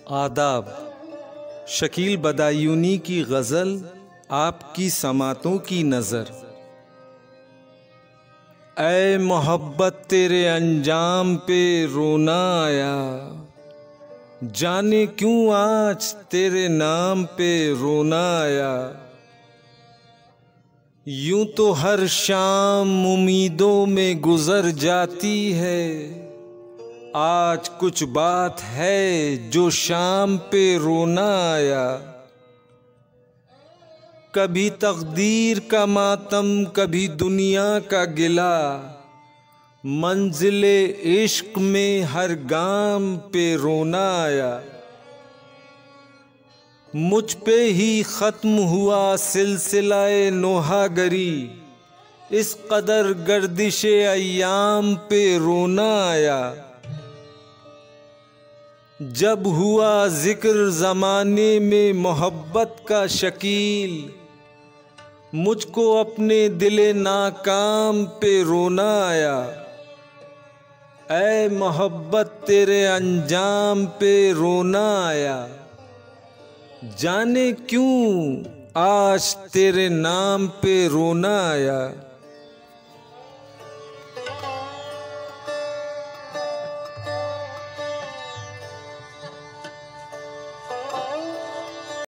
आदाब। शकील बदायूनी की गज़ल आपकी समातों की नज़र। ऐ मोहब्बत तेरे अंजाम पे रोना आया, जाने क्यों आज तेरे नाम पे रोना आया। यूं तो हर शाम उम्मीदों में गुजर जाती है, आज कुछ बात है जो शाम पे रोना आया। कभी तकदीर का मातम, कभी दुनिया का गिला, मंजिले इश्क में हर गाम पे रोना आया। मुझ पे ही खत्म हुआ सिलसिलाए नोहागरी, इस कदर गर्दिशे अय्याम पे रोना आया। जब हुआ जिक्र ज़माने में मोहब्बत का शकील, मुझको अपने दिले नाकाम पे रोना आया। ऐ मोहब्बत तेरे अंजाम पे रोना आया, जाने क्यों आज तेरे नाम पे रोना आया।